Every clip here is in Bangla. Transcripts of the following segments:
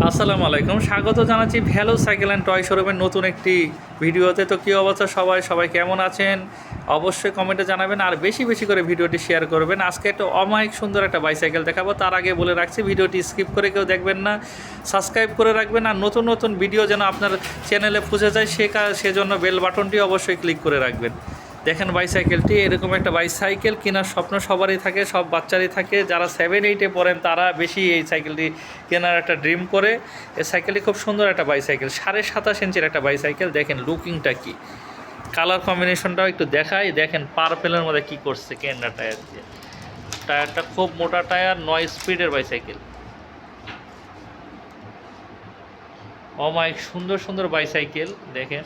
আসসালামু আলাইকুম, স্বাগত জানাচ্ছি ভ্যালো সাইকেল অ্যান্ড টয় শোরুমের নতুন একটি ভিডিওতে। তো কী অবস্থা সবাই কেমন আছেন অবশ্যই কমেন্টে জানাবেন, আর বেশি বেশি করে ভিডিওটি শেয়ার করবেন। আজকে একটা অমায়িক সুন্দর একটা বাইসাইকেল দেখাবো। তার আগে বলে রাখছি, ভিডিওটি স্কিপ করে কেউ দেখবেন না, সাবস্ক্রাইব করে রাখবেন, আর নতুন নতুন ভিডিও যেন আপনার চ্যানেলে পৌঁছে যায় সেজন্য বেল বাটনটি অবশ্যই ক্লিক করে রাখবেন। দেখেন বাইসাইকেলটি, এরকম একটা বাইসাইকেল কেনার স্বপ্ন সবারই থাকে, সব বাচ্চারই থাকে। যারা 7-8-এ পড়েন তারা বেশি এই সাইকেলটি কেনার একটা ড্রিম করে। এই সাইকেলটি খুব সুন্দর একটা বাইসাইকেল, 27.5 ইঞ্চির একটা বাইসাইকেল। দেখেন লুকিংটা কি, কালার কম্বিনেশনটাও একটু দেখাই। দেখেন পার্পেলের মধ্যে কি করছে কেন্ডা টায়ার দিয়ে। টায়ারটা খুব মোটা টায়ার, 9 স্পিডের বাইসাইকেল। অমায়িক সুন্দর সুন্দর বাইসাইকেল দেখেন।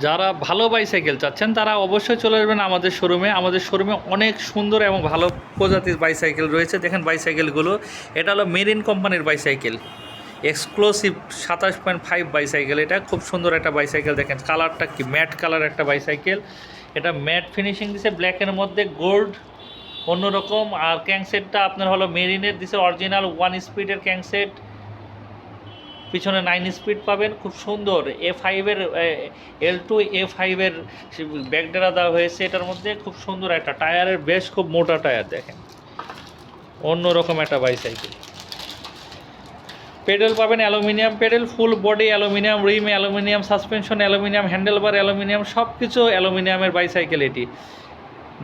যারা ভালো বাইসাইকেল চাচ্ছেন তারা অবশ্যই চলে আসবেন আমাদের শোরুমে। আমাদের শোরুমে অনেক সুন্দর এবং ভালো প্রজাতির বাইসাইকেল রয়েছে। দেখেন বাইসাইকেলগুলো, এটা হলো মেরিন কোম্পানির বাইসাইকেল, এক্সক্লুসিভ 27.5 বাইসাইকেল। এটা খুব সুন্দর একটা বাইসাইকেল। দেখেন কালারটা কি, ম্যাট কালার একটা বাইসাইকেল। এটা ম্যাট ফিনিশিং দিছে, ব্ল্যাকের মধ্যে গোল্ড অন্যরকম। আর ক্যাংসেটটা আপনার হলো মেরিনের দিছে, অরিজিনাল 1 স্পিডের ক্যাংসেট। পিছনে 9 স্পিড পাবেন, খুব সুন্দর। A5-এর L2 A5-এর ব্যাকডেরা দেওয়া হয়েছে এটার মধ্যে। খুব সুন্দর একটা টায়ারের বেশ খুব মোটা টায়ার। দেখেন অন্যরকম একটা বাইসাইকেল। পেডেল পাবেন aluminium pedal, full body aluminium, rim aluminium, suspension aluminium, handlebar aluminium, সব কিছু অ্যালুমিনিয়ামের বাইসাইকেল এটি।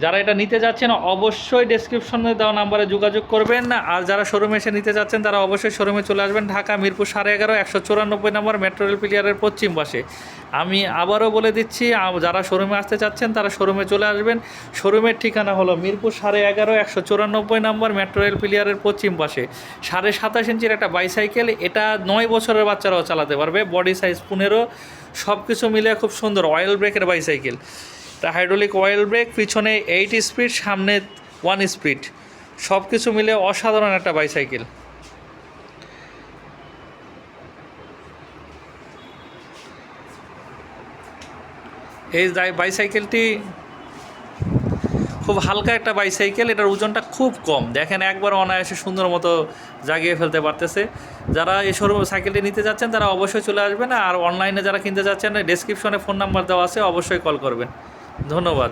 যারা এটা নিতে যাচ্ছেন অবশ্যই ডেসক্রিপশনে দেওয়া নাম্বারে যোগাযোগ করবেন। আর যারা শোরুমে এসে নিতে যাচ্ছেন তারা অবশ্যই শোরুমে চলে আসবেন। ঢাকা মিরপুর 11.5 194 নম্বর মেট্রো রেল পিলিয়ারের পশ্চিম পাশে। আমি আবারও বলে দিচ্ছি, যারা শোরুমে আসতে চাচ্ছেন তারা শোরুমে চলে আসবেন। শোরুমের ঠিকানা হলো মিরপুর 11.5 194 নম্বর মেট্রো রেল পিলিয়ারের পশ্চিম পাশে। 27.5 ইঞ্চির একটা বাইসাইকেল, এটা 9 বছরের বাচ্চারাও চালাতে পারবে। বডি সাইজ 15, সব কিছু মিলে খুব সুন্দর। অয়েল ব্রেকের বাইসাইকেল, এটা হাইড্রোলিক অয়েল ব্রেক, পিছনে 8 স্পিড, সামনে 1 স্পিড, সব কিছু মিলে অসাধারণ একটা বাইসাইকেল। এই বাইসাইকেলটি খুব হালকা একটা বাইসাইকেল, এটার ওজনটা খুব কম। দেখেন একবার অনায়াসে সুন্দর মতো জাগিয়ে ফেলতে পারতেছে। যারা এই শোরুম সাইকেলটি নিতে যাচ্ছেন তারা অবশ্যই চলে আসবেন। আর অনলাইনে যারা কিনতে যাচ্ছেন ডেসক্রিপশনে ফোন নাম্বার দেওয়া আছে, অবশ্যই কল করবেন। ধন্যবাদ।